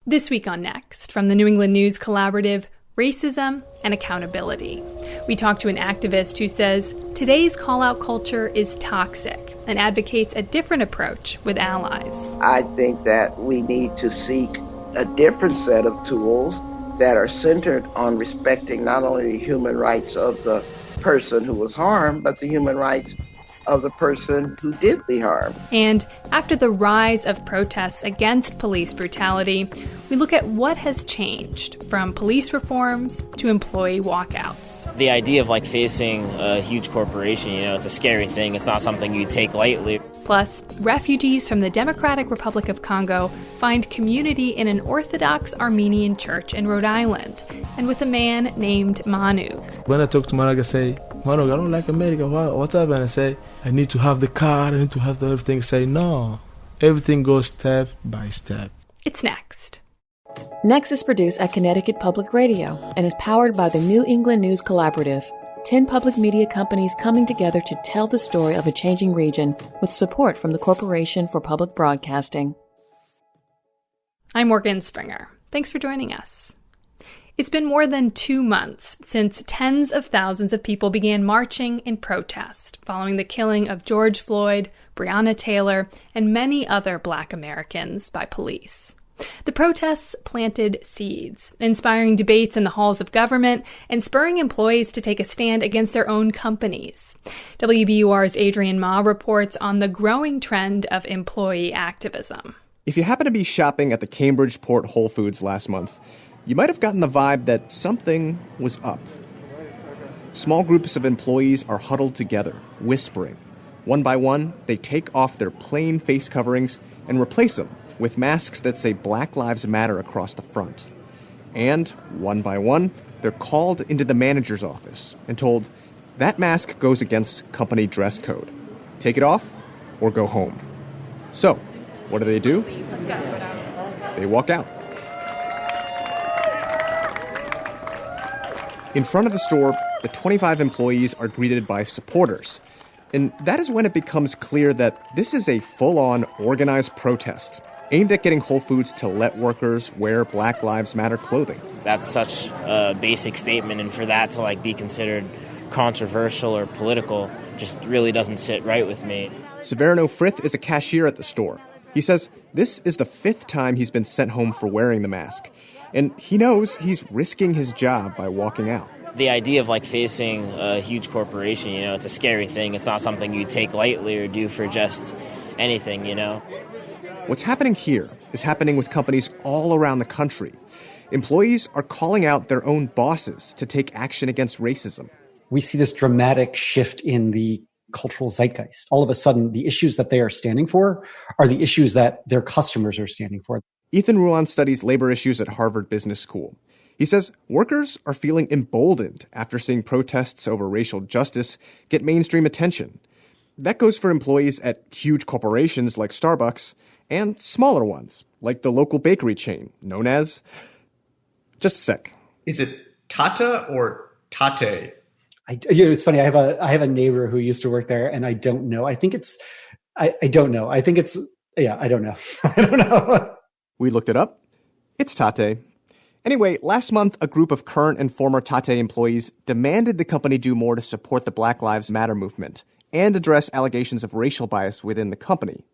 This week on Next, from the New England News Collaborative, racism and accountability. We talk to an activist who says today's call-out culture is toxic and advocates a different approach with allies. I think that we need to seek a different set of tools that are centered on respecting not only the human rights of the person who was harmed, but the human rights of the person who did the harm. And after the rise of protests against police brutality, we look at what has changed, from police reforms to employee walkouts. The idea of facing a huge corporation, it's a scary thing. It's not something you take lightly. Plus, refugees from the Democratic Republic of Congo find community in an Orthodox Armenian church in Rhode Island, and with a man named Manuk. When I talk to Manuk, I say, Manuk, I don't like America. What's up? And I say, I need to have the car, I need to have everything. Say, no, everything goes step by step. It's next. Next is produced at Connecticut Public Radio and is powered by the New England News Collaborative, 10 public media companies coming together to tell the story of a changing region with support from the Corporation for Public Broadcasting. I'm Morgan Springer. Thanks for joining us. It's been more than 2 months since tens of thousands of people began marching in protest following the killing of George Floyd, Breonna Taylor, and many other Black Americans by police. The protests planted seeds, inspiring debates in the halls of government and spurring employees to take a stand against their own companies. WBUR's Adrian Ma reports on the growing trend of employee activism. If you happen to be shopping at the Cambridge Port Whole Foods last month, you might have gotten the vibe that something was up. Small groups of employees are huddled together, whispering. One by one, they take off their plain face coverings and replace them with masks that say Black Lives Matter across the front. And, one by one, they're called into the manager's office and told, that mask goes against company dress code. Take it off or go home. So, what do? They walk out. In front of the store, the 25 employees are greeted by supporters. And that is when it becomes clear that this is a full-on organized protest aimed at getting Whole Foods to let workers wear Black Lives Matter clothing. That's such a basic statement, and for that to be considered controversial or political just really doesn't sit right with me. Severino Frith is a cashier at the store. He says this is the 5th time he's been sent home for wearing the mask, and he knows he's risking his job by walking out. The idea of facing a huge corporation, it's a scary thing. It's not something you take lightly or do for just anything, What's happening here is happening with companies all around the country. Employees are calling out their own bosses to take action against racism. We see this dramatic shift in the cultural zeitgeist. All of a sudden, the issues that they are standing for are the issues that their customers are standing for. Ethan Ruan studies labor issues at Harvard Business School. He says workers are feeling emboldened after seeing protests over racial justice get mainstream attention. That goes for employees at huge corporations like Starbucks and smaller ones like the local bakery chain known as... Just a sec. Is it Tata or Tate? It's funny. I have a neighbor who used to work there, and I don't know. I think it's... I don't know. I think it's... Yeah, I don't know. I don't know. We looked it up. It's Tate. Anyway, last month, a group of current and former Tate employees demanded the company do more to support the Black Lives Matter movement and address allegations of racial bias within the company.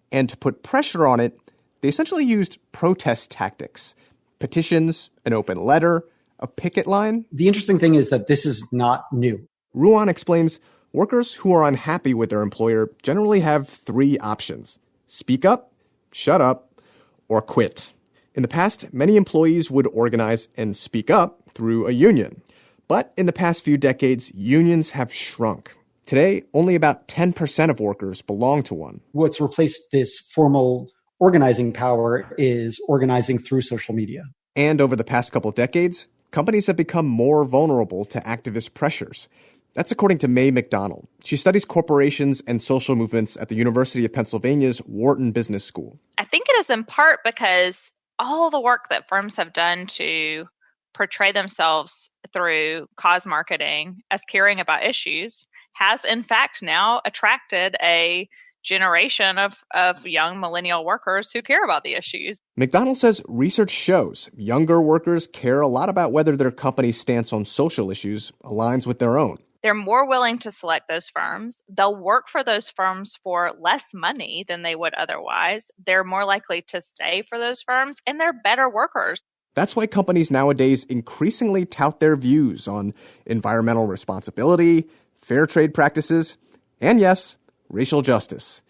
And to put pressure on it, they essentially used protest tactics. Petitions, an open letter, a picket line. The interesting thing is that this is not new. Ruan explains workers who are unhappy with their employer generally have 3 options: speak up, shut up, or quit. In the past, many employees would organize and speak up through a union. But in the past few decades, unions have shrunk. Today, only about 10% of workers belong to one. What's replaced this formal organizing power is organizing through social media. And over the past couple decades, companies have become more vulnerable to activist pressures. That's according to Mae McDonald. She studies corporations and social movements at the University of Pennsylvania's Wharton Business School. I think it is in part because all the work that firms have done to portray themselves through cause marketing as caring about issues has in fact now attracted a generation of young millennial workers who care about the issues. McDonald says research shows younger workers care a lot about whether their company's stance on social issues aligns with their own. They're more willing to select those firms. They'll work for those firms for less money than they would otherwise. They're more likely to stay for those firms, and they're better workers. That's why companies nowadays increasingly tout their views on environmental responsibility, fair trade practices, and yes, racial justice.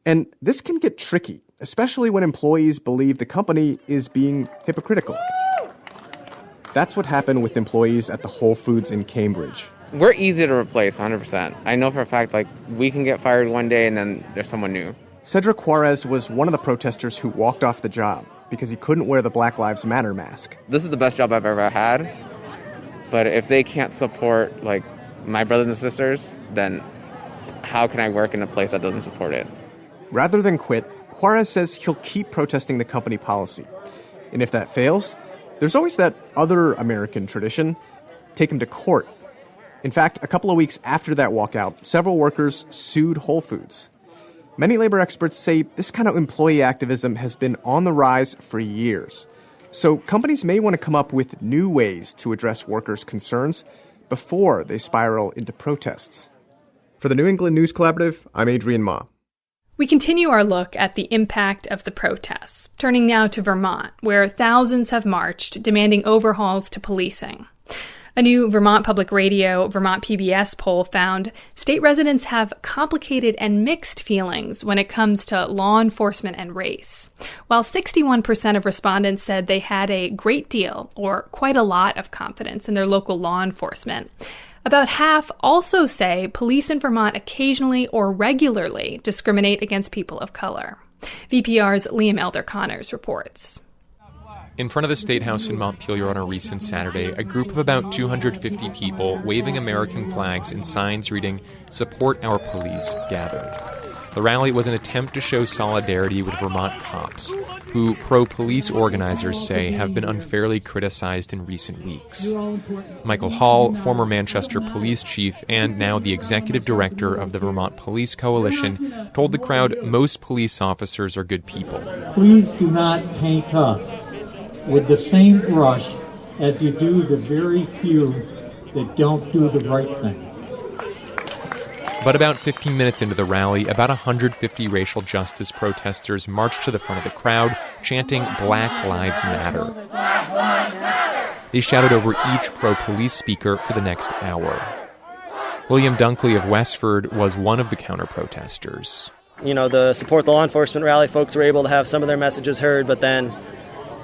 And this can get tricky, especially when employees believe the company is being hypocritical. That's what happened with employees at the Whole Foods in Cambridge. We're easy to replace, 100%. I know for a fact, we can get fired one day and then there's someone new. Cedric Juarez was one of the protesters who walked off the job because he couldn't wear the Black Lives Matter mask. This is the best job I've ever had, but if they can't support, my brothers and sisters, then how can I work in a place that doesn't support it? Rather than quit, Juarez says he'll keep protesting the company policy. And if that fails, there's always that other American tradition, take him to court. In fact, a couple of weeks after that walkout, several workers sued Whole Foods. Many labor experts say this kind of employee activism has been on the rise for years. So companies may want to come up with new ways to address workers' concerns before they spiral into protests. For the New England News Collaborative, I'm Adrian Ma. We continue our look at the impact of the protests, turning now to Vermont, where thousands have marched demanding overhauls to policing. A new Vermont Public Radio, Vermont PBS poll found state residents have complicated and mixed feelings when it comes to law enforcement and race. While 61% of respondents said they had a great deal or quite a lot of confidence in their local law enforcement, about half also say police in Vermont occasionally or regularly discriminate against people of color. VPR's Liam Elder Connors reports. In front of the State House in Montpelier on a recent Saturday, a group of about 250 people waving American flags and signs reading, "Support our police," gathered. The rally was an attempt to show solidarity with Vermont cops, who pro-police organizers say have been unfairly criticized in recent weeks. Michael Hall, former Manchester police chief and now the executive director of the Vermont Police Coalition, told the crowd most police officers are good people. Please do not paint us with the same brush as you do the very few that don't do the right thing. But about 15 minutes into the rally, about 150 racial justice protesters marched to the front of the crowd, chanting "Black Lives Matter." They shouted over each pro-police speaker for the next hour. William Dunkley of Westford was one of the counter-protesters. The Support the Law Enforcement rally, folks were able to have some of their messages heard, but then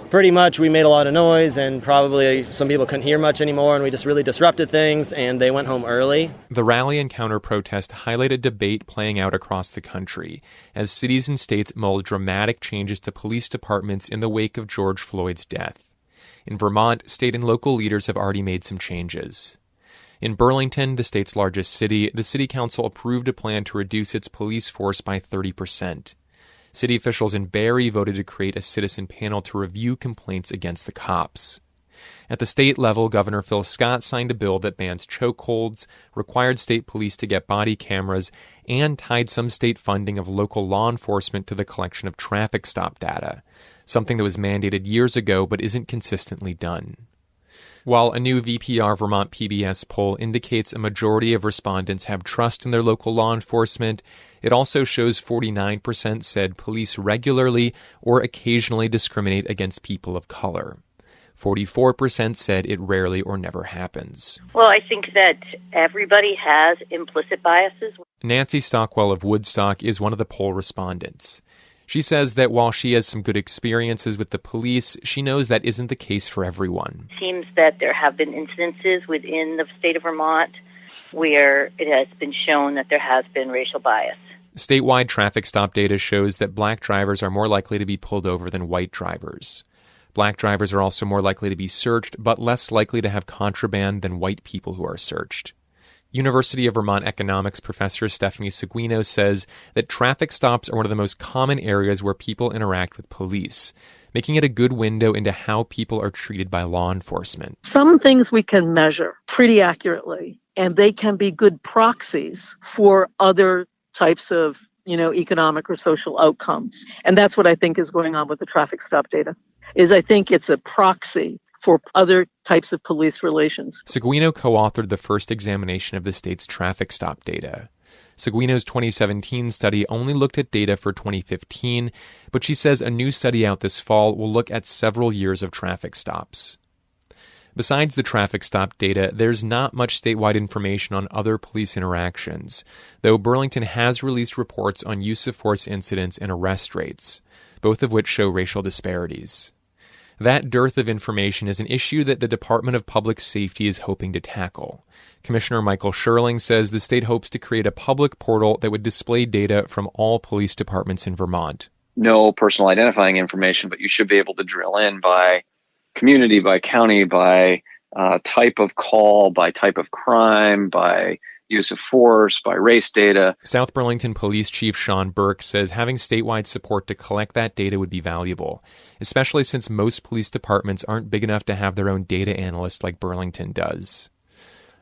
pretty much we made a lot of noise and probably some people couldn't hear much anymore, and we just really disrupted things and they went home early. The rally and counter-protest highlighted debate playing out across the country as cities and states mulled dramatic changes to police departments in the wake of George Floyd's death. In Vermont, state and local leaders have already made some changes. In Burlington, the state's largest city, the city council approved a plan to reduce its police force by 30%. City officials in Barrie voted to create a citizen panel to review complaints against the cops. At the state level, Governor Phil Scott signed a bill that bans chokeholds, required state police to get body cameras, and tied some state funding of local law enforcement to the collection of traffic stop data, something that was mandated years ago but isn't consistently done. While a new VPR Vermont PBS poll indicates a majority of respondents have trust in their local law enforcement, it also shows 49% said police regularly or occasionally discriminate against people of color. 44% said it rarely or never happens. Well, I think that everybody has implicit biases. Nancy Stockwell of Woodstock is one of the poll respondents. She says that while she has some good experiences with the police, she knows that isn't the case for everyone. It seems that there have been instances within the state of Vermont where it has been shown that there has been racial bias. Statewide traffic stop data shows that black drivers are more likely to be pulled over than white drivers. Black drivers are also more likely to be searched, but less likely to have contraband than white people who are searched. University of Vermont economics professor Stephanie Seguino says that traffic stops are one of the most common areas where people interact with police, making it a good window into how people are treated by law enforcement. Some things we can measure pretty accurately, and they can be good proxies for other types of economic or social outcomes. And that's what I think is going on with the traffic stop data, is I think it's a proxy for other types of police relations. Seguino co-authored the first examination of the state's traffic stop data. Seguino's 2017 study only looked at data for 2015, but she says a new study out this fall will look at several years of traffic stops. Besides the traffic stop data, there's not much statewide information on other police interactions, though Burlington has released reports on use of force incidents and arrest rates, both of which show racial disparities. That dearth of information is an issue that the Department of Public Safety is hoping to tackle. Commissioner Michael Sherling says the state hopes to create a public portal that would display data from all police departments in Vermont. No personal identifying information, but you should be able to drill in by community, by county, by type of call, by type of crime, by use of force, by race data. South Burlington Police Chief Sean Burke says having statewide support to collect that data would be valuable, especially since most police departments aren't big enough to have their own data analyst like Burlington does.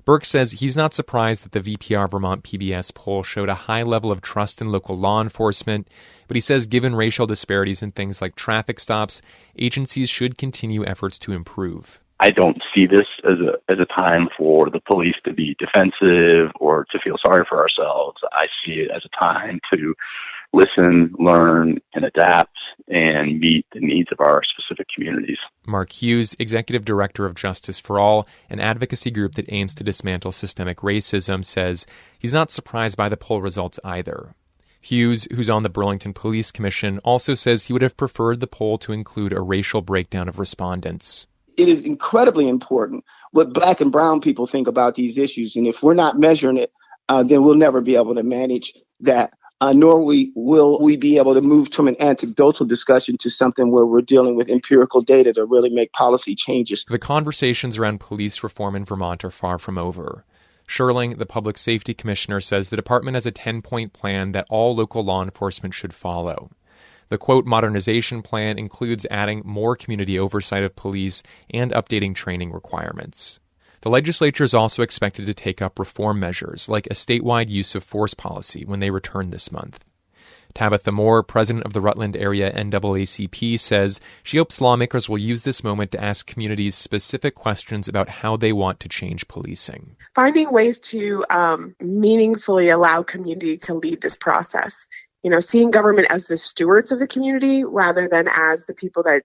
Burke says he's not surprised that the VPR Vermont PBS poll showed a high level of trust in local law enforcement, but he says given racial disparities in things like traffic stops, agencies should continue efforts to improve. I don't see this as a time for the police to be defensive or to feel sorry for ourselves. I see it as a time to listen, learn, and adapt and meet the needs of our specific communities. Mark Hughes, Executive Director of Justice for All, an advocacy group that aims to dismantle systemic racism, says he's not surprised by the poll results either. Hughes, who's on the Burlington Police Commission, also says he would have preferred the poll to include a racial breakdown of respondents. It is incredibly important what Black and brown people think about these issues. And if we're not measuring it, then we'll never be able to manage that, nor will we be able to move from an anecdotal discussion to something where we're dealing with empirical data to really make policy changes. The conversations around police reform in Vermont are far from over. Sherling, the Public Safety Commissioner, says the department has a 10-point plan that all local law enforcement should follow. The, quote, modernization plan includes adding more community oversight of police and updating training requirements. The legislature is also expected to take up reform measures like a statewide use of force policy when they return this month. Tabitha Moore, president of the Rutland area NAACP, says she hopes lawmakers will use this moment to ask communities specific questions about how they want to change policing. Finding ways to meaningfully allow community to lead this process. Seeing government as the stewards of the community rather than as the people that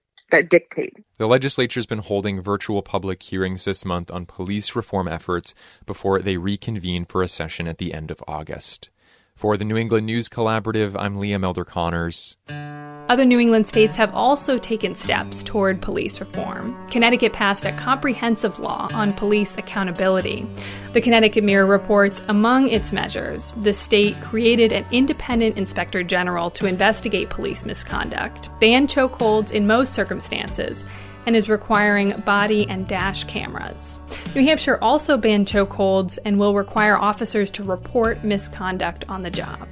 dictate. The legislature's been holding virtual public hearings this month on police reform efforts before they reconvene for a session at the end of August. For the New England News Collaborative, I'm Liam Elder-Connors. Other New England states have also taken steps toward police reform. Connecticut passed a comprehensive law on police accountability. The Connecticut Mirror reports among its measures, the state created an independent inspector general to investigate police misconduct, banned chokeholds in most circumstances, and is requiring body and dash cameras. New Hampshire also banned chokeholds and will require officers to report misconduct on the job.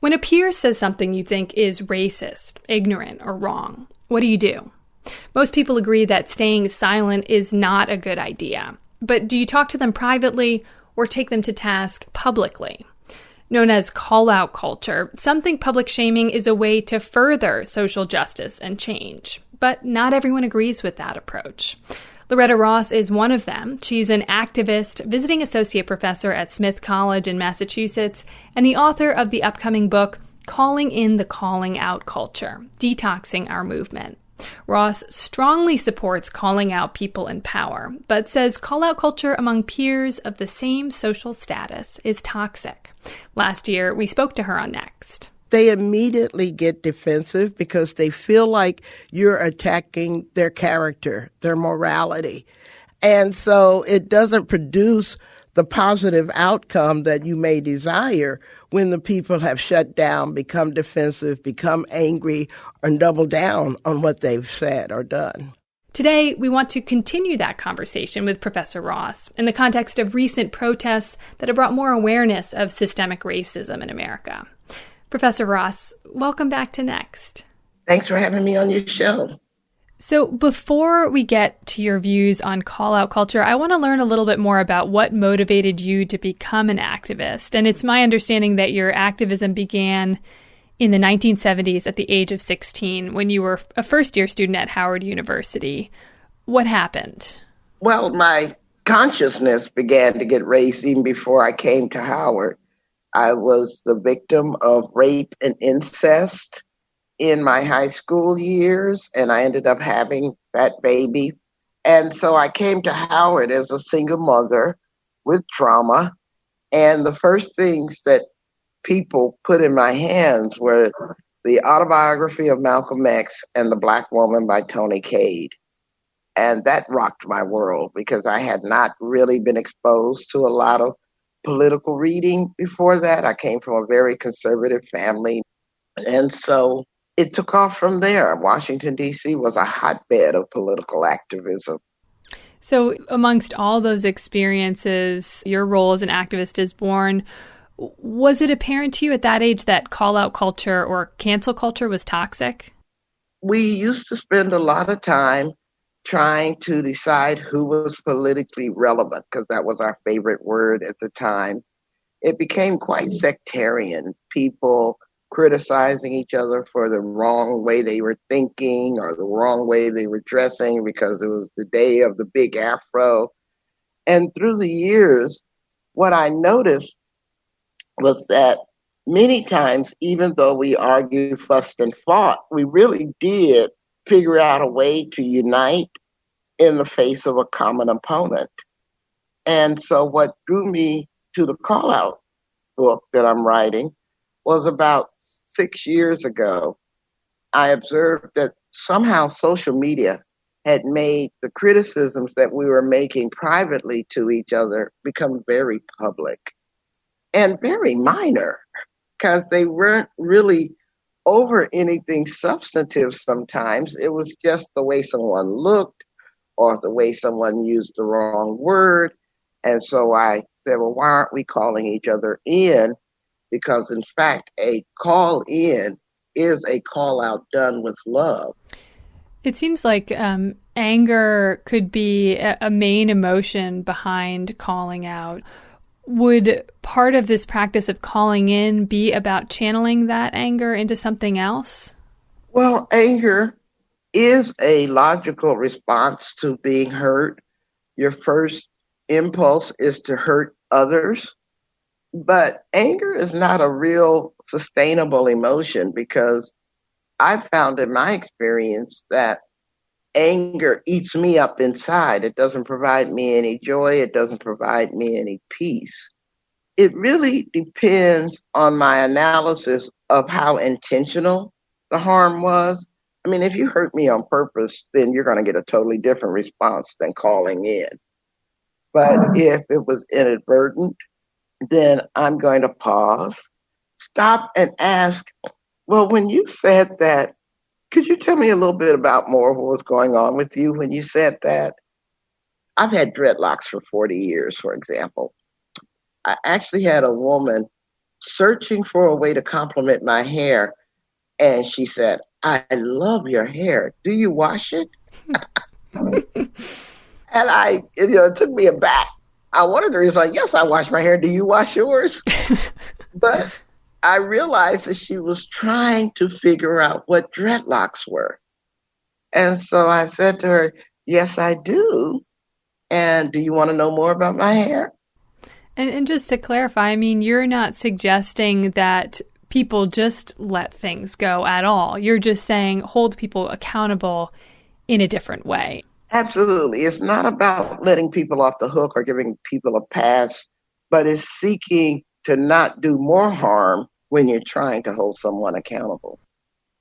When a peer says something you think is racist, ignorant, or wrong, what do? Most people agree that staying silent is not a good idea. But do you talk to them privately or take them to task publicly? Known as call-out culture, some think public shaming is a way to further social justice and change. But not everyone agrees with that approach. Loretta Ross is one of them. She's an activist, visiting associate professor at Smith College in Massachusetts, and the author of the upcoming book, Calling in the Calling Out Culture, Detoxing Our Movement. Ross strongly supports calling out people in power, but says call-out culture among peers of the same social status is toxic. Last year, we spoke to her on Next. They immediately get defensive because they feel like you're attacking their character, their morality. And so it doesn't produce the positive outcome that you may desire when the people have shut down, become defensive, become angry, and double down on what they've said or done. Today, we want to continue that conversation with Professor Ross in the context of recent protests that have brought more awareness of systemic racism in America. Professor Ross, welcome back to Next. Thanks for having me on your show. So before we get to your views on call-out culture, I want to learn a little bit more about what motivated you to become an activist. And it's my understanding that your activism began in the 1970s at the age of 16 when you were a first-year student at Howard University. What happened? Well, my consciousness began to get raised even before I came to Howard. I was the victim of rape and incest in my high school years, and I ended up having that baby. And so I came to Howard as a single mother with trauma. And the first things that people put in my hands were the autobiography of Malcolm X and The Black Woman by Tony Cade. And that rocked my world because I had not really been exposed to a lot of political reading before that. I came from a very conservative family. And so it took off from there. Washington, D.C. was a hotbed of political activism. So amongst all those experiences, your role as an activist is born. Was it apparent to you at that age that call-out culture or cancel culture was toxic? We used to spend a lot of time trying to decide who was politically relevant, because that was our favorite word at the time. It became quite sectarian. People criticizing each other for the wrong way they were thinking or the wrong way they were dressing because it was the day of the big afro. And through the years, what I noticed was that many times, even though we argued, fussed, and fought, we really did figure out a way to unite in the face of a common opponent. And so what drew me to the Call Out book that I'm writing was about 6 years ago. I observed that somehow social media had made the criticisms that we were making privately to each other become very public and very minor, because they weren't really over anything substantive sometimes. It was just the way someone looked or the way someone used the wrong word. And so I said, well, why aren't we calling each other in? Because in fact, a call in is a call out done with love. It seems like anger could be a main emotion behind calling out. Would part of this practice of calling in be about channeling that anger into something else? Well, anger is a logical response to being hurt. Your first impulse is to hurt others. But anger is not a real sustainable emotion, because I found in my experience that anger eats me up inside. It doesn't provide me any joy. It doesn't provide me any peace. It really depends on my analysis of how intentional the harm was. I mean, if you hurt me on purpose, then you're going to get a totally different response than calling in. But if it was inadvertent, then I'm going to pause, stop and ask, well, when you said that, could you tell me a little bit about more what was going on with you when you said that? I've had dreadlocks for 40 years, for example. I actually had a woman searching for a way to compliment my hair, and she said, I love your hair. Do you wash it? And it took me aback. I wanted to respond, yes, I wash my hair. Do you wash yours? But I realized that she was trying to figure out what dreadlocks were. And so I said to her, yes, I do. And do you want to know more about my hair? And just to clarify, I mean, you're not suggesting that people just let things go at all. You're just saying hold people accountable in a different way. Absolutely. It's not about letting people off the hook or giving people a pass, but it's seeking to not do more harm when you're trying to hold someone accountable.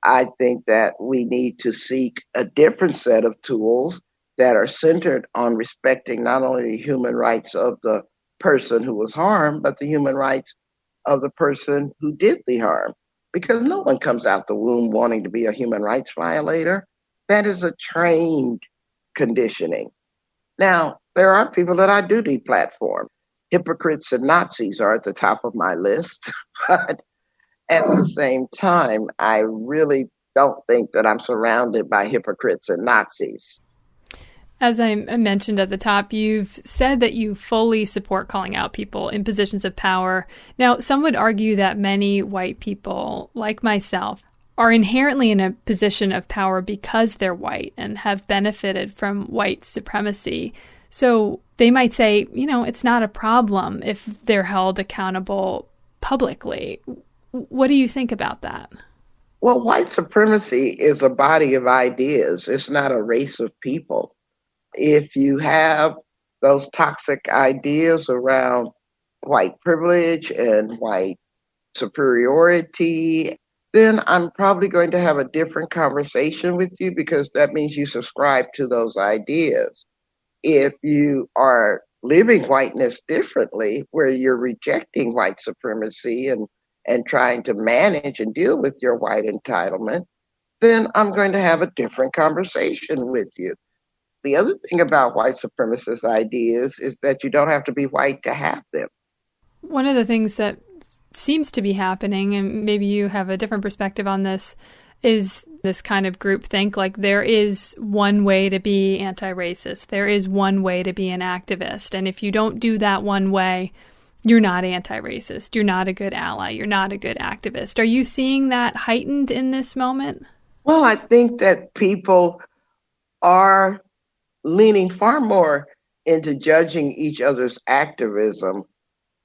I think that we need to seek a different set of tools that are centered on respecting not only the human rights of the person who was harmed, but the human rights of the person who did the harm. Because no one comes out the womb wanting to be a human rights violator. That is a trained conditioning. Now, there are people that I do deplatform. Hypocrites and Nazis are at the top of my list. But at the same time, I really don't think that I'm surrounded by hypocrites and Nazis. As I mentioned at the top, you've said that you fully support calling out people in positions of power. Now, some would argue that many white people, like myself, are inherently in a position of power because they're white and have benefited from white supremacy. So they might say, it's not a problem if they're held accountable publicly. What do you think about that? Well, white supremacy is a body of ideas. It's not a race of people. If you have those toxic ideas around white privilege and white superiority, then I'm probably going to have a different conversation with you because that means you subscribe to those ideas. If you are living whiteness differently, where you're rejecting white supremacy and trying to manage and deal with your white entitlement, then I'm going to have a different conversation with you. The other thing about white supremacist ideas is that you don't have to be white to have them. One of the things that seems to be happening, and maybe you have a different perspective on this, is this kind of groupthink. Like, there is one way to be anti-racist. There is one way to be an activist. And if you don't do that one way, you're not anti-racist. You're not a good ally. You're not a good activist. Are you seeing that heightened in this moment? Well, I think that people are leaning far more into judging each other's activism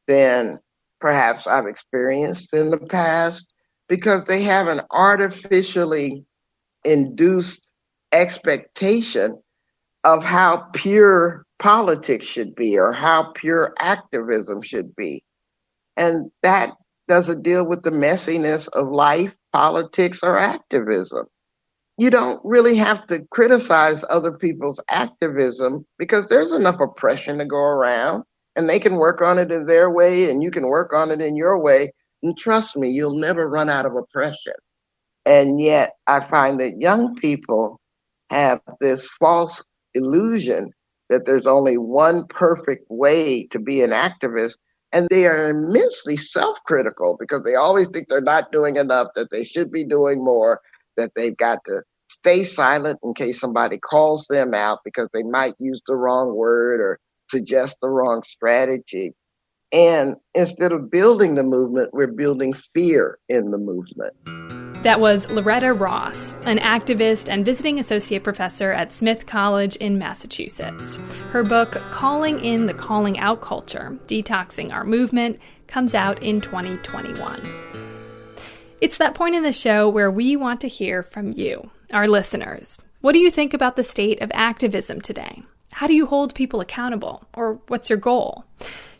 than perhaps I've experienced in the past, because they have an artificially induced expectation of how pure politics should be or how pure activism should be. And that doesn't deal with the messiness of life, politics, or activism. You don't really have to criticize other people's activism because there's enough oppression to go around, and they can work on it in their way and you can work on it in your way. And trust me, you'll never run out of oppression. And yet I find that young people have this false illusion that there's only one perfect way to be an activist. And they are immensely self-critical because they always think they're not doing enough, that they should be doing more, that they've got to stay silent in case somebody calls them out because they might use the wrong word or suggest the wrong strategy. And instead of building the movement, we're building fear in the movement. That was Loretta Ross, an activist and visiting associate professor at Smith College in Massachusetts. Her book, Calling in the Calling Out Culture, Detoxing Our Movement, comes out in 2021. It's that point in the show where we want to hear from you, our listeners. What do you think about the state of activism today? How do you hold people accountable? Or what's your goal?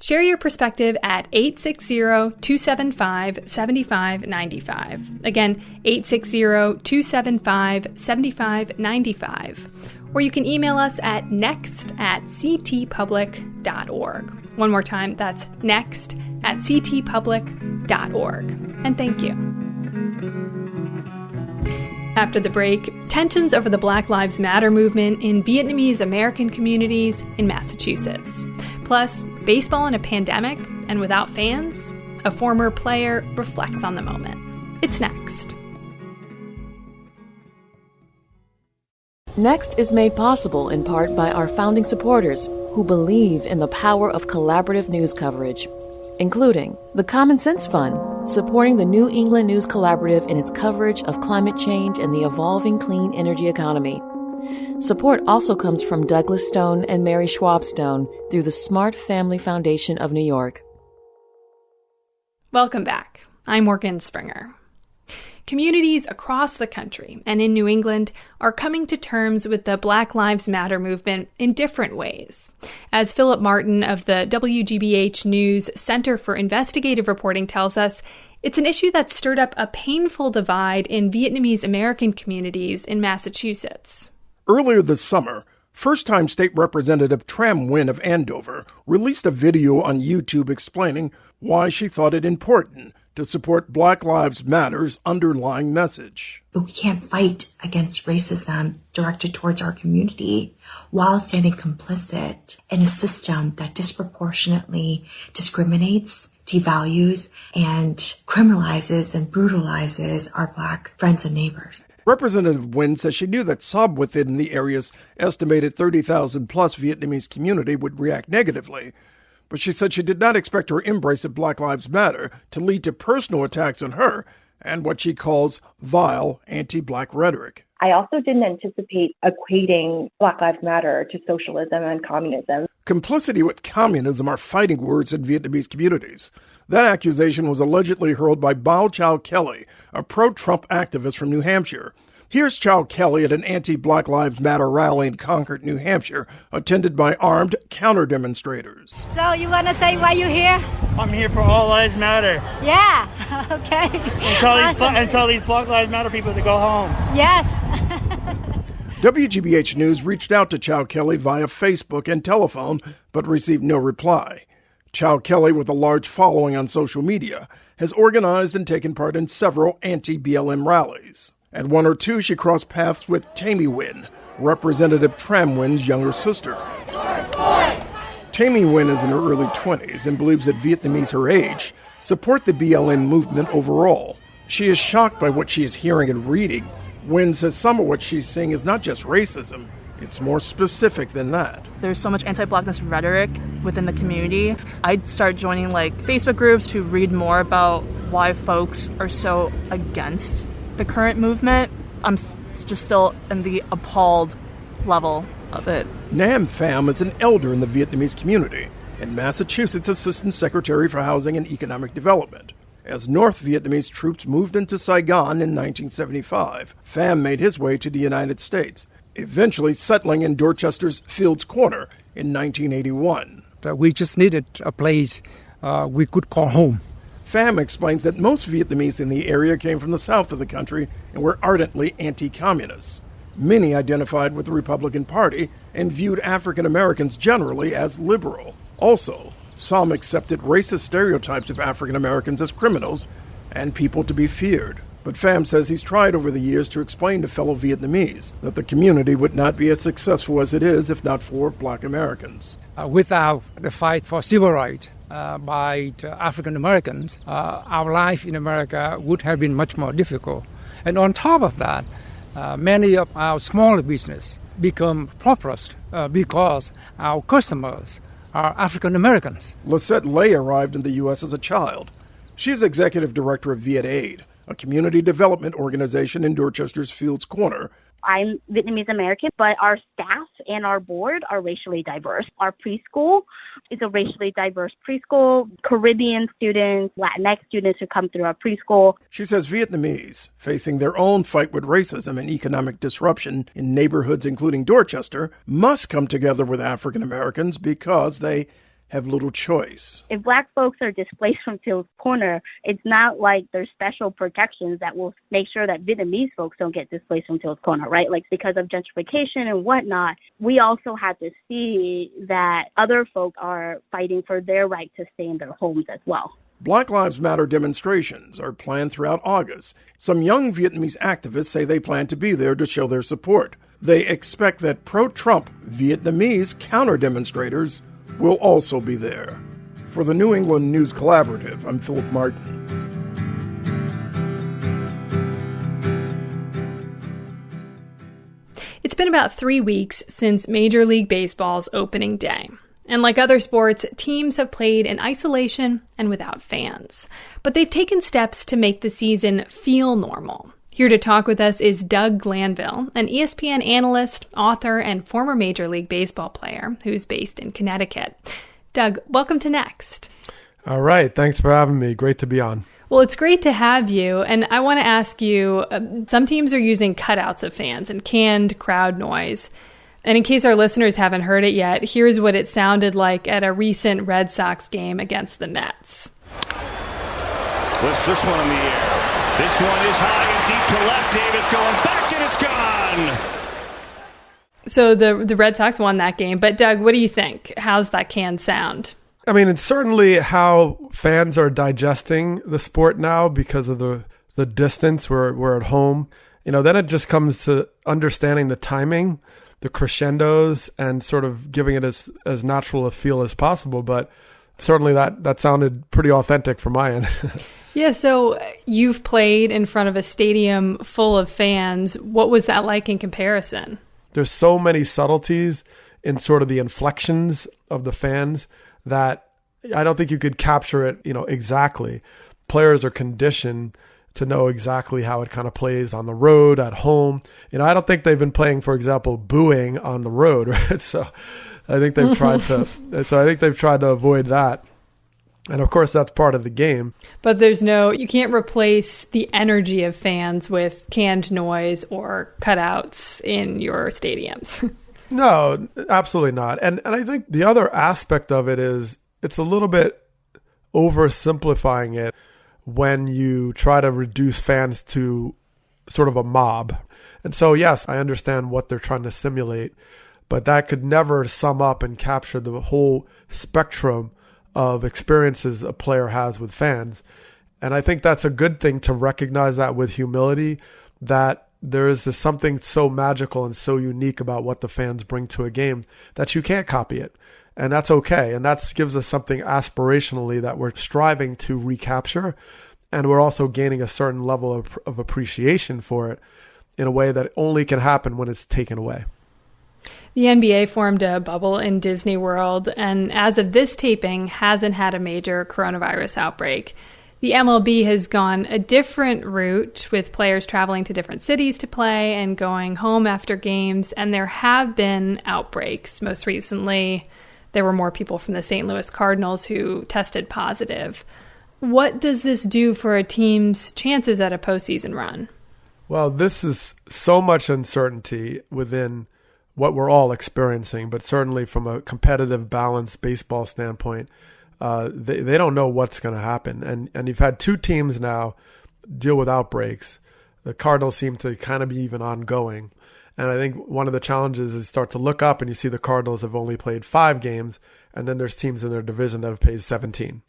Share your perspective at 860-275-7595. Again, 860-275-7595. Or you can email us at next@ctpublic.org. One more time, that's next@ctpublic.org. And thank you. After the break, tensions over the Black Lives Matter movement in Vietnamese American communities in Massachusetts. Plus, baseball in a pandemic and without fans? A former player reflects on the moment. It's next. Next is made possible in part by our founding supporters who believe in the power of collaborative news coverage, including the Common Sense Fund, supporting the New England News Collaborative in its coverage of climate change and the evolving clean energy economy. Support also comes from Douglas Stone and Mary Schwab Stone through the Smart Family Foundation of New York. Welcome back. I'm Morgan Springer. Communities across the country and in New England are coming to terms with the Black Lives Matter movement in different ways. As Philip Martin of the WGBH News Center for Investigative Reporting tells us, it's an issue that stirred up a painful divide in Vietnamese American communities in Massachusetts. Earlier this summer, first-time state representative Tram Nguyen of Andover released a video on YouTube explaining why she thought it important to support Black Lives Matter's underlying message. We can't fight against racism directed towards our community while standing complicit in a system that disproportionately discriminates, devalues, and criminalizes and brutalizes our Black friends and neighbors. Representative Nguyen says she knew that some within the area's estimated 30,000 plus Vietnamese community would react negatively, but she said she did not expect her embrace of Black Lives Matter to lead to personal attacks on her and what she calls vile anti-Black rhetoric. I also didn't anticipate equating Black Lives Matter to socialism and communism. Complicity with communism are fighting words in Vietnamese communities. That accusation was allegedly hurled by Bao Chow Kelly, a pro-Trump activist from New Hampshire. Here's Chow Kelly at an anti-Black Lives Matter rally in Concord, New Hampshire, attended by armed counter-demonstrators. So you want to say why you're here? I'm here for All Lives Matter. Yeah, okay. And tell these Black Lives Matter people to go home. Yes. WGBH News reached out to Chow Kelly via Facebook and telephone, but received no reply. Chow Kelly, with a large following on social media, has organized and taken part in several anti-BLM rallies. At one or two, she crossed paths with Tammy Nguyen, Representative Tram Nguyen's younger sister. Tammy Nguyen is in her early 20s and believes that Vietnamese her age support the BLM movement overall. She is shocked by what she is hearing and reading. Nguyen says some of what she's seeing is not just racism, it's more specific than that. There's so much anti-Blackness rhetoric within the community. I'd start joining Facebook groups to read more about why folks are so against the current movement. I'm just still in the appalled level of it. Nam Pham is an elder in the Vietnamese community and Massachusetts Assistant Secretary for Housing and Economic Development. As North Vietnamese troops moved into Saigon in 1975, Pham made his way to the United States, eventually settling in Dorchester's Fields Corner in 1981. We just needed a place we could call home. Pham explains that most Vietnamese in the area came from the south of the country and were ardently anti-communist. Many identified with the Republican Party and viewed African Americans generally as liberal. Also, some accepted racist stereotypes of African Americans as criminals and people to be feared. But Pham says he's tried over the years to explain to fellow Vietnamese that the community would not be as successful as it is if not for Black Americans. Without the fight for civil rights by African Americans, our life in America would have been much more difficult. And on top of that, many of our small business become prosperous because our customers are African Americans. Lisette Lay arrived in the U.S. as a child. She's executive director of Viet Aid, a community development organization in Dorchester's Fields Corner. I'm Vietnamese American, but our staff and our board are racially diverse. Our preschool is a racially diverse preschool. Caribbean students, Latinx students who come through our preschool. She says Vietnamese, facing their own fight with racism and economic disruption in neighborhoods including Dorchester, must come together with African Americans because they have little choice. If Black folks are displaced from Fields Corner, it's not like there's special protections that will make sure that Vietnamese folks don't get displaced from Fields Corner, right? Like because of gentrification and whatnot, we also have to see that other folks are fighting for their right to stay in their homes as well. Black Lives Matter demonstrations are planned throughout August. Some young Vietnamese activists say they plan to be there to show their support. They expect that pro-Trump Vietnamese counter-demonstrators will also be there. For the New England News Collaborative, I'm Philip Martin. It's been about 3 weeks since Major League Baseball's opening day. And like other sports, teams have played in isolation and without fans. But they've taken steps to make the season feel normal. Here to talk with us is Doug Glanville, an ESPN analyst, author, and former Major League Baseball player who's based in Connecticut. Doug, welcome to Next. All right. Thanks for having me. Great to be on. Well, it's great to have you. And I want to ask you, some teams are using cutouts of fans and canned crowd noise. And in case our listeners haven't heard it yet, here's what it sounded like at a recent Red Sox game against the Mets. Puts this one in the air. This one is high and deep to left. Davis going back, and it's gone. So the Red Sox won that game. But, Doug, what do you think? How's that can sound? I mean, it's certainly how fans are digesting the sport now because of the distance. We're at home. Then it just comes to understanding the timing, the crescendos, and sort of giving it as natural a feel as possible. But certainly that sounded pretty authentic from my end. Yeah, so you've played in front of a stadium full of fans. What was that like in comparison? There's so many subtleties in sort of the inflections of the fans that I don't think you could capture it, exactly. Players are conditioned to know exactly how it kind of plays on the road, at home. I don't think they've been playing, for example, booing on the road, right? So I think they've tried to avoid that. And of course, that's part of the game. But you can't replace the energy of fans with canned noise or cutouts in your stadiums. No, absolutely not. And I think the other aspect of it is it's a little bit oversimplifying it when you try to reduce fans to sort of a mob. And so, yes, I understand what they're trying to simulate, but that could never sum up and capture the whole spectrum of experiences a player has with fans. And I think that's a good thing to recognize that with humility, that there is something so magical and so unique about what the fans bring to a game that you can't copy it. And that's okay. And that gives us something aspirationally that we're striving to recapture. And we're also gaining a certain level of appreciation for it in a way that only can happen when it's taken away. The NBA formed a bubble in Disney World, and as of this taping, hasn't had a major coronavirus outbreak. The MLB has gone a different route, with players traveling to different cities to play and going home after games, and there have been outbreaks. Most recently, there were more people from the St. Louis Cardinals who tested positive. What does this do for a team's chances at a postseason run? Well, this is so much uncertainty within what we're all experiencing, but certainly from a competitive, balanced baseball standpoint, they don't know what's going to happen. And you've had two teams now deal with outbreaks. The Cardinals seem to kind of be even ongoing. And I think one of the challenges is start to look up and you see the Cardinals have only played 5 games, and then there's teams in their division that have played 17.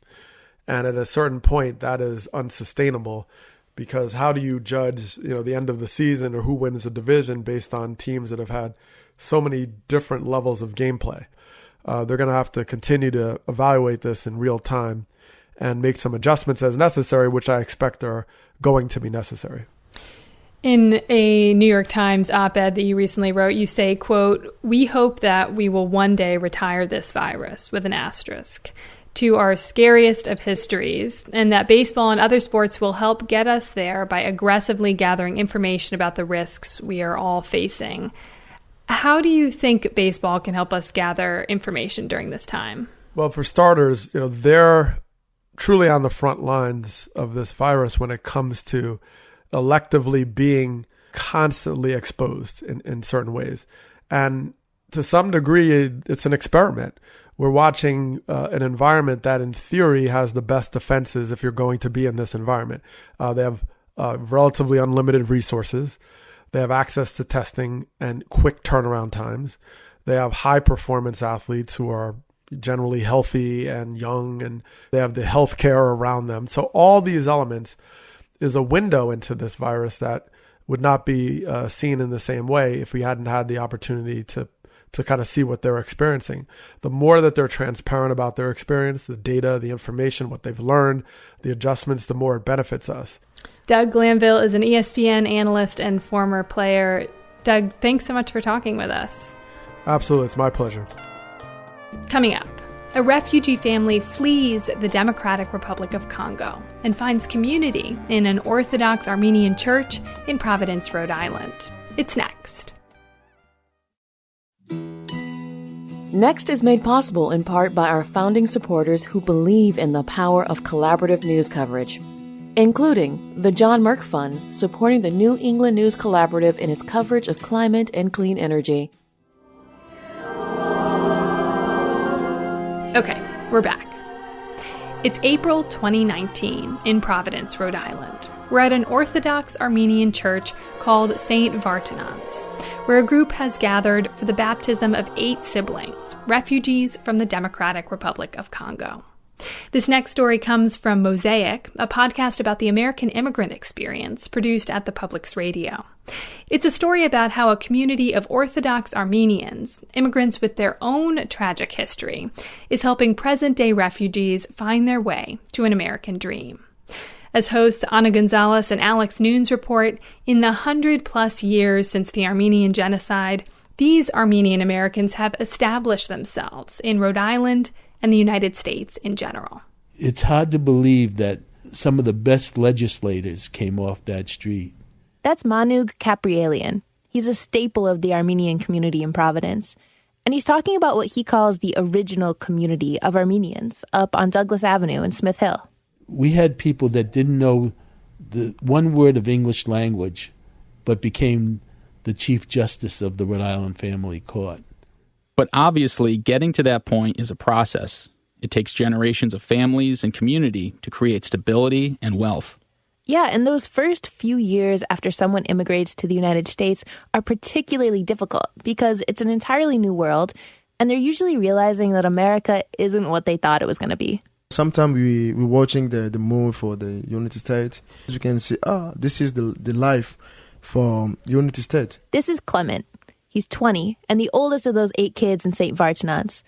And at a certain point, that is unsustainable, because how do you judge, the end of the season or who wins the division based on teams that have had so many different levels of gameplay? They're going to have to continue to evaluate this in real time and make some adjustments as necessary, which I expect are going to be necessary. In a New York Times op-ed that you recently wrote, you say, quote, "We hope that we will one day retire this virus," with an asterisk, "to our scariest of histories, and that baseball and other sports will help get us there by aggressively gathering information about the risks we are all facing." How do you think baseball can help us gather information during this time? Well, for starters, they're truly on the front lines of this virus when it comes to electively being constantly exposed in certain ways. And to some degree, it's an experiment. We're watching an environment that in theory has the best defenses if you're going to be in this environment. They have relatively unlimited resources. They have access to testing and quick turnaround times. They have high performance athletes who are generally healthy and young, and they have the health care around them. So all these elements is a window into this virus that would not be seen in the same way if we hadn't had the opportunity to kind of see what they're experiencing. The more that they're transparent about their experience, the data, the information, what they've learned, the adjustments, the more it benefits us. Doug Glanville is an ESPN analyst and former player. Doug, thanks so much for talking with us. Absolutely. It's my pleasure. Coming up, a refugee family flees the Democratic Republic of Congo and finds community in an Orthodox Armenian church in Providence, Rhode Island. It's next. Next is made possible in part by our founding supporters who believe in the power of collaborative news coverage, including the John Merck Fund, supporting the New England News Collaborative in its coverage of climate and clean energy. Okay, we're back. It's April 2019 in Providence, Rhode Island. We're at an Orthodox Armenian church called St. Vartanants, where a group has gathered for the baptism of 8 siblings, refugees from the Democratic Republic of Congo. This next story comes from Mosaic, a podcast about the American immigrant experience produced at the Public's Radio. It's a story about how a community of Orthodox Armenians, immigrants with their own tragic history, is helping present-day refugees find their way to an American dream. As hosts Ana Gonzalez and Alex Nunes report, in the 100-plus years since the Armenian genocide, these Armenian Americans have established themselves in Rhode Island and the United States in general. It's hard to believe that some of the best legislators came off that street. That's Manug Kaprielian. He's a staple of the Armenian community in Providence. And he's talking about what he calls the original community of Armenians up on Douglas Avenue in Smith Hill. We had people that didn't know the one word of English language, but became the Chief Justice of the Rhode Island Family Court. But obviously, getting to that point is a process. It takes generations of families and community to create stability and wealth. Yeah, and those first few years after someone immigrates to the United States are particularly difficult because it's an entirely new world, and they're usually realizing that America isn't what they thought it was going to be. Sometimes we're watching the move for the United States. You can see, this is the life for United States. This is Clement. He's 20 and the oldest of those 8 kids in St. Vartanants.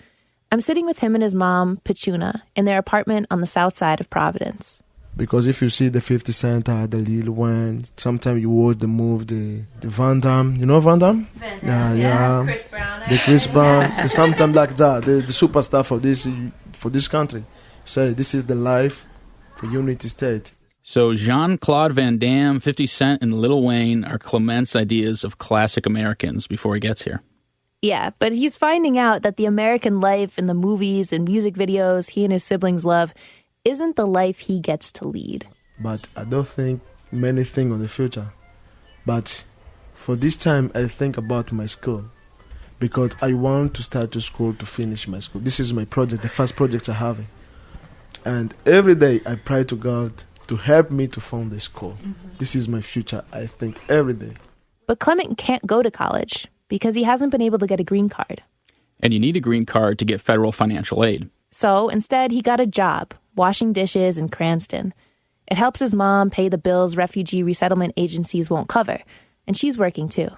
I'm sitting with him and his mom, Pachuna, in their apartment on the south side of Providence. Because if you see the 50 Cent, the Lil Wayne, sometimes you watch the move, the Van Damme. You know Van Damme? Van Damme, yeah. Chris Brown. The Chris Brown. Sometimes like that, the superstar for this country. So this is the life for United States. So Jean-Claude Van Damme, 50 Cent, and Lil Wayne are Clement's ideas of classic Americans before he gets here. Yeah, but he's finding out that the American life in the movies and music videos he and his siblings love isn't the life he gets to lead. But I don't think many things on the future. But for this time, I think about my school. Because I want to start to school to finish my school. This is my project, the first project I have. And every day I pray to God to help me to found the school. Mm-hmm. This is my future, I think, every day. But Clement can't go to college because he hasn't been able to get a green card. And you need a green card to get federal financial aid. So instead, he got a job washing dishes in Cranston. It helps his mom pay the bills refugee resettlement agencies won't cover. And she's working too.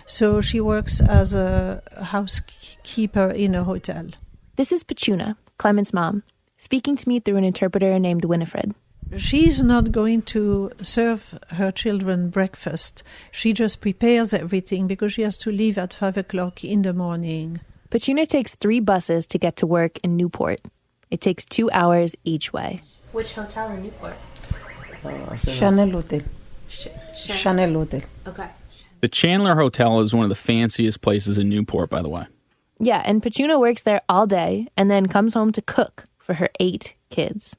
So she works as a housekeeper in a hotel. This is Pachuna, Clement's mom, speaking to me through an interpreter named Winifred. She's not going to serve her children breakfast. She just prepares everything because she has to leave at 5 o'clock in the morning. Pachuna takes 3 buses to get to work in Newport. It takes 2 hours each way. Which hotel in Newport? Chanel Hotel. Chanel Hotel. Okay. The Chandler Hotel is one of the fanciest places in Newport, by the way. Yeah, and Pachuna works there all day and then comes home to cook for her 8 kids.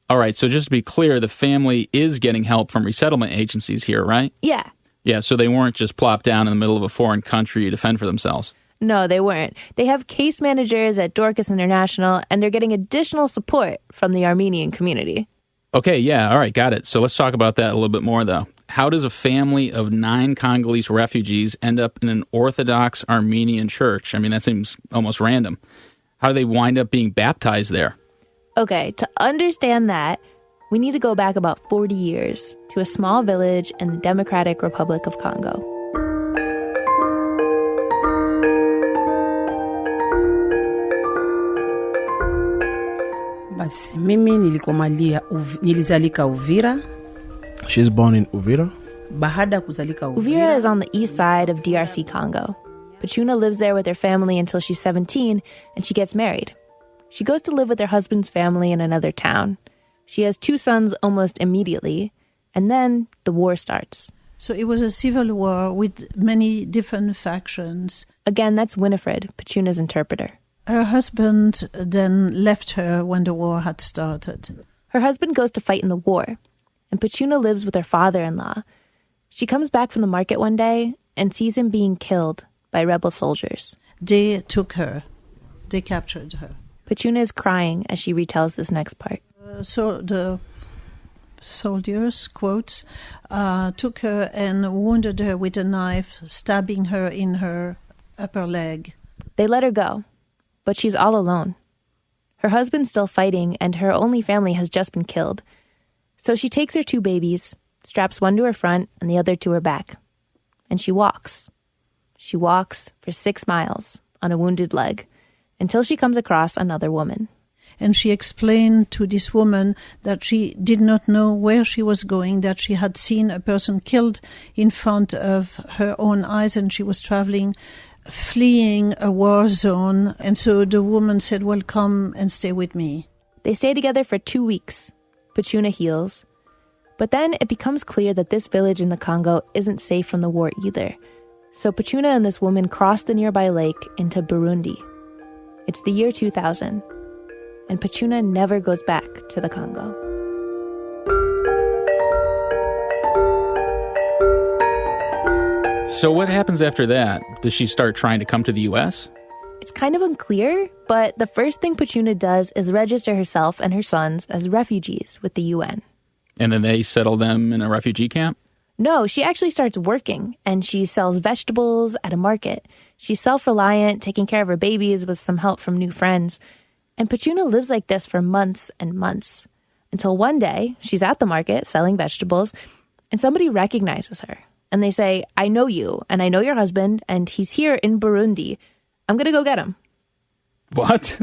All right, so just to be clear, the family is getting help from resettlement agencies here, right? Yeah. Yeah, so they weren't just plopped down in the middle of a foreign country to fend for themselves. No, they weren't. They have case managers at Dorcas International, and they're getting additional support from the Armenian community. Okay, yeah, all right, got it. So let's talk about that a little bit more, though. How does a family of 9 Congolese refugees end up in an Orthodox Armenian church? I mean, that seems almost random. How do they wind up being baptized there? Okay, to understand that, we need to go back about 40 years to a small village in the Democratic Republic of Congo. Mimi nilizalika Uvira. She's born in Uvira. Uvira is on the east side of DRC Congo. Pachuna lives there with her family until she's 17 and she gets married. She goes to live with her husband's family in another town. She has 2 sons almost immediately, and then the war starts. So it was a civil war with many different factions. Again, that's Winifred, Pachuna's interpreter. Her husband then left her when the war had started. Her husband goes to fight in the war, and Pachuna lives with her father-in-law. She comes back from the market one day and sees him being killed by rebel soldiers. They took her. They captured her. Pachuna is crying as she retells this next part. So the soldiers, quotes, took her and wounded her with a knife, stabbing her in her upper leg. They let her go, but she's all alone. Her husband's still fighting, and her only family has just been killed. So she takes her 2 babies, straps one to her front and the other to her back. And she walks. She walks for 6 miles on a wounded leg until she comes across another woman. And she explained to this woman that she did not know where she was going, that she had seen a person killed in front of her own eyes, and she was traveling, fleeing a war zone. And so the woman said, well, come and stay with me. They stay together for 2 weeks. Pachuna heals. But then it becomes clear that this village in the Congo isn't safe from the war either. So Pachuna and this woman cross the nearby lake into Burundi. It's the year 2000, and Pachuna never goes back to the Congo. So what happens after that? Does she start trying to come to the U.S.? It's kind of unclear, but the first thing Pachuna does is register herself and her sons as refugees with the UN. And then they settle them in a refugee camp? No, she actually starts working, and she sells vegetables at a market. She's self-reliant, taking care of her babies with some help from new friends. And Pachuna lives like this for months and months, until one day she's at the market selling vegetables, and somebody recognizes her. And they say, I know you, and I know your husband, and he's here in Burundi. I'm going to go get him. What?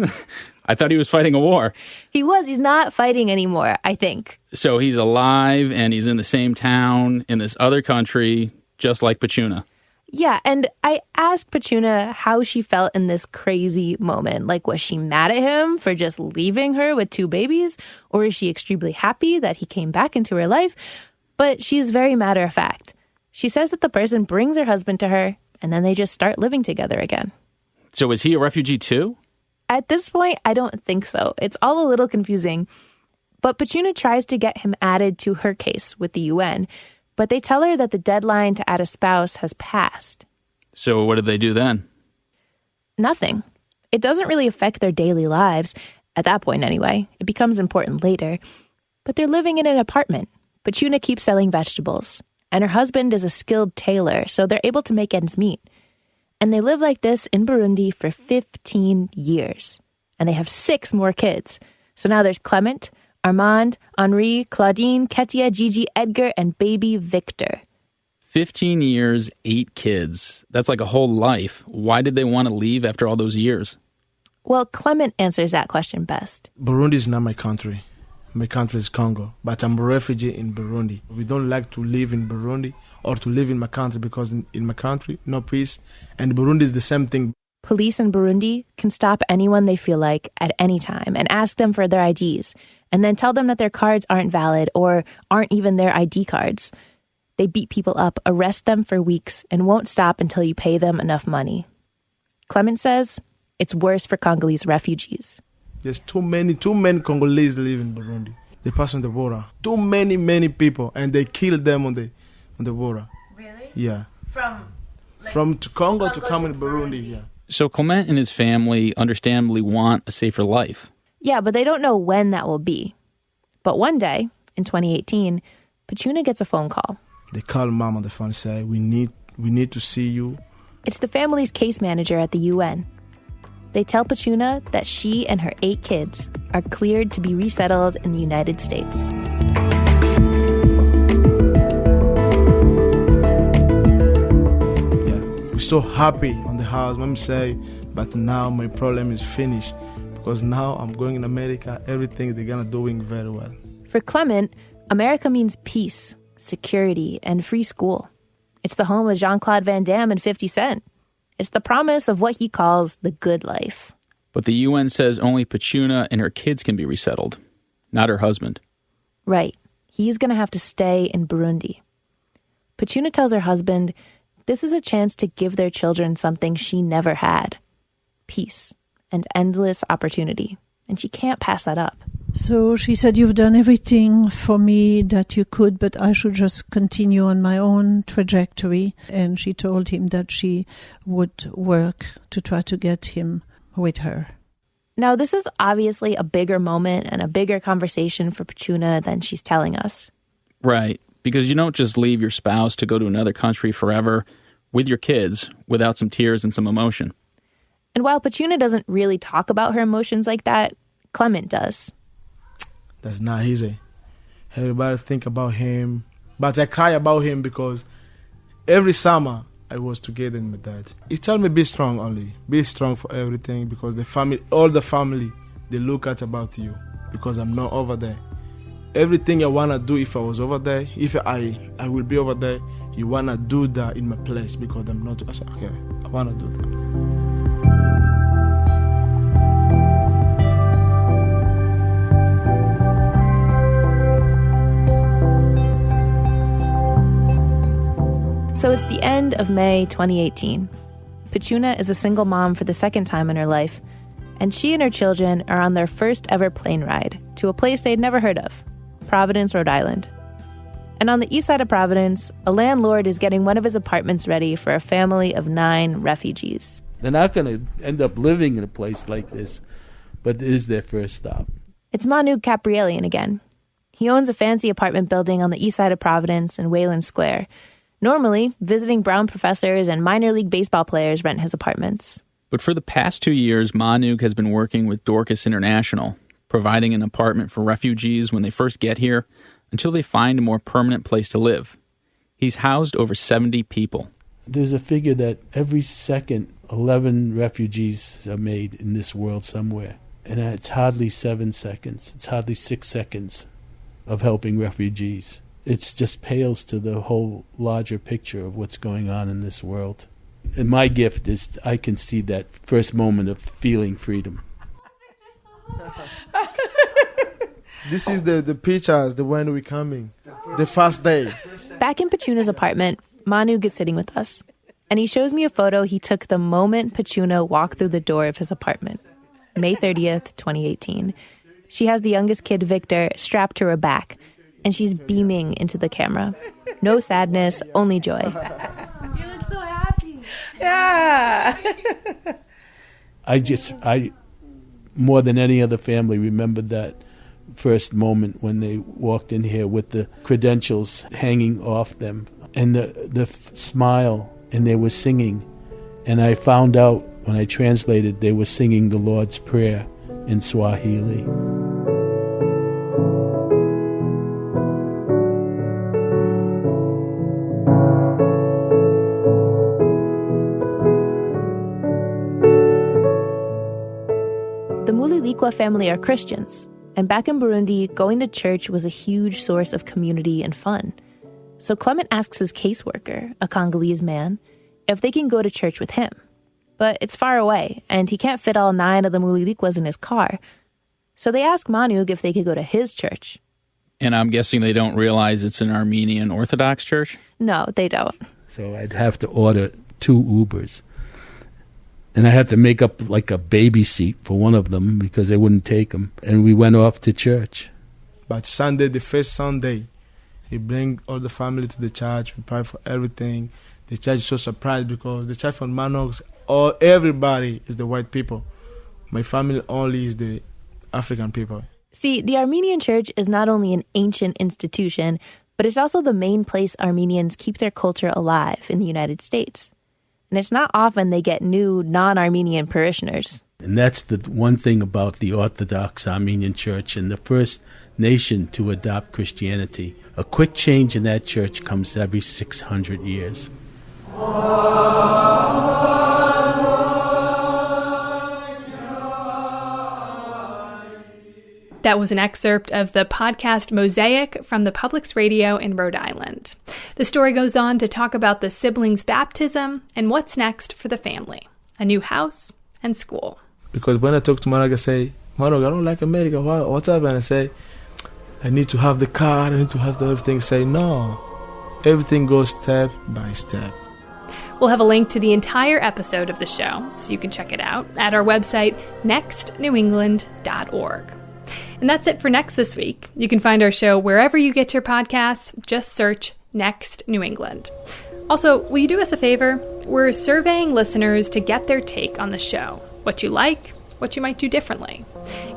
I thought he was fighting a war. He was. He's not fighting anymore, I think. So he's alive, and he's in the same town, in this other country, just like Pachuna. Yeah, and I asked Pachuna how she felt in this crazy moment. Like, was she mad at him for just leaving her with 2 babies? Or is she extremely happy that he came back into her life? But she's very matter of fact. She says that the person brings her husband to her, and then they just start living together again. So is he a refugee too? At this point, I don't think so. It's all a little confusing. But Pachuna tries to get him added to her case with the UN, but they tell her that the deadline to add a spouse has passed. So what did they do then? Nothing. It doesn't really affect their daily lives, at that point anyway. It becomes important later. But they're living in an apartment. Pachuna keeps selling vegetables, and her husband is a skilled tailor, so they're able to make ends meet. And they live like this in Burundi for 15 years. And they have 6 more kids. So now there's Clement, Armand, Henri, Claudine, Ketia, Gigi, Edgar, and baby Victor. 15 years, 8 kids. That's like a whole life. Why did they want to leave after all those years? Well, Clement answers that question best. Burundi is not my country. My country is Congo. But I'm a refugee in Burundi. We don't like to live in Burundi or to live in my country because in my country, no peace. And Burundi is the same thing. Police in Burundi can stop anyone they feel like at any time and ask them for their IDs, and then tell them that their cards aren't valid or aren't even their ID cards. They beat people up, arrest them for weeks, and won't stop until you pay them enough money. Clement says it's worse for Congolese refugees. There's too many Congolese live in Burundi. They pass on the border. Too many people, and they kill them on the border. Really? Yeah. From Congo to come in Burundi, yeah. So Clement and his family understandably want a safer life. Yeah, but they don't know when that will be. But one day, in 2018, Pachuna gets a phone call. They call mom on the phone and say, we need to see you. It's the family's case manager at the UN. They tell Pachuna that she and her 8 kids are cleared to be resettled in the United States. We're so happy on the house. Mom say, but now my problem is finished because now I'm going in America. Everything they're gonna doing very well. For Clement, America means peace, security, and free school. It's the home of Jean-Claude Van Damme and 50 Cent. It's the promise of what he calls the good life. But the UN says only Pachuna and her kids can be resettled, not her husband. Right. He's gonna have to stay in Burundi. Pachuna tells her husband this is a chance to give their children something she never had. Peace and endless opportunity. And she can't pass that up. So she said, you've done everything for me that you could, but I should just continue on my own trajectory. And she told him that she would work to try to get him with her. Now, this is obviously a bigger moment and a bigger conversation for Pachuna than she's telling us. Right. Because you don't just leave your spouse to go to another country forever with your kids without some tears and some emotion. And while Pachuna doesn't really talk about her emotions like that, Clement does. That's not easy. Everybody think about him. But I cry about him because every summer I was together with my dad. He told me be strong only. Be strong for everything because the family, all the family, they look at about you because I'm not over there. Everything I want to do if I was over there, if I will be over there, you want to do that in my place because I'm not. I said, okay, I want to do that. So it's the end of May 2018. Petuna is a single mom for the second time in her life, and she and her children are on their first ever plane ride to a place they'd never heard of, Providence, Rhode Island. And on the east side of Providence, a landlord is getting one of his apartments ready for a family of 9 refugees. They're not going to end up living in a place like this, but it is their first stop. It's Manu Caprielian again. He owns a fancy apartment building on the east side of Providence in Wayland Square. Normally, visiting Brown professors and minor league baseball players rent his apartments. But for the past 2 years, Manuk has been working with Dorcas International, providing an apartment for refugees when they first get here until they find a more permanent place to live. He's housed over 70 people. There's a figure that every second, 11 refugees are made in this world somewhere. And it's hardly 7 seconds. It's hardly 6 seconds of helping refugees. It just pales to the whole larger picture of what's going on in this world. And my gift is I can see that first moment of feeling freedom. This is the pictures, the when we coming, the first day. Back in Petuna's apartment, Manu gets sitting with us. And he shows me a photo he took the moment Petuna walked through the door of his apartment. May 30th, 2018. She has the youngest kid, Victor, strapped to her back. And she's beaming into the camera. No sadness, only joy. You look so happy. Yeah. I more than any other family remembered that first moment when they walked in here with the credentials hanging off them and the smile, and they were singing. And I found out when I translated they were singing the Lord's Prayer in Swahili. The Mulilikwa family are Christians, and back in Burundi, going to church was a huge source of community and fun. So Clement asks his caseworker, a Congolese man, if they can go to church with him. But it's far away, and he can't fit all 9 of the Mulilikwas in his car. So they ask Manuk if they could go to his church. And I'm guessing they don't realize it's an Armenian Orthodox church? No, they don't. So I'd have to order 2 Ubers. And I had to make up like a baby seat for one of them because they wouldn't take them. And we went off to church. But Sunday, the first Sunday, he bring all the family to the church. We pray for everything. The church is so surprised because the church from Manox, everybody is the white people. My family only is the African people. See, the Armenian church is not only an ancient institution, but it's also the main place Armenians keep their culture alive in the United States. And it's not often they get new non-Armenian parishioners. And that's the one thing about the Orthodox Armenian Church and the first nation to adopt Christianity. A quick change in that church comes every 600 years. That was an excerpt of the podcast Mosaic from the Public's Radio in Rhode Island. The story goes on to talk about the siblings' baptism and what's next for the family, a new house and school. Because when I talk to Manog, I say, Manog, I don't like America. What's up? And I say, I need to have the car, I need to have the everything. Say, no, everything goes step by step. We'll have a link to the entire episode of the show, so you can check it out at our website, nextnewengland.org. And that's it for Next this week. You can find our show wherever you get your podcasts. Just search Next New England. Also, will you do us a favor? We're surveying listeners to get their take on the show. What you like, what you might do differently.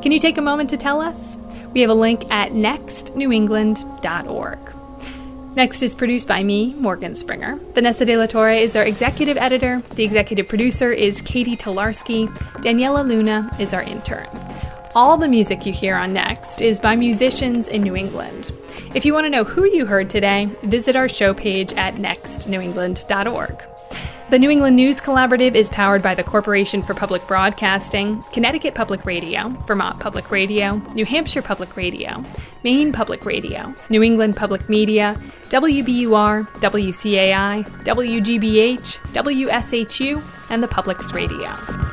Can you take a moment to tell us? We have a link at nextnewengland.org. Next is produced by me, Morgan Springer. Vanessa De La Torre is our executive editor. The executive producer is Katie Tolarski. Daniela Luna is our intern. All the music you hear on Next is by musicians in New England. If you want to know who you heard today, visit our show page at nextnewengland.org. The New England News Collaborative is powered by the Corporation for Public Broadcasting, Connecticut Public Radio, Vermont Public Radio, New Hampshire Public Radio, Maine Public Radio, New England Public Media, WBUR, WCAI, WGBH, WSHU, and the Public's Radio.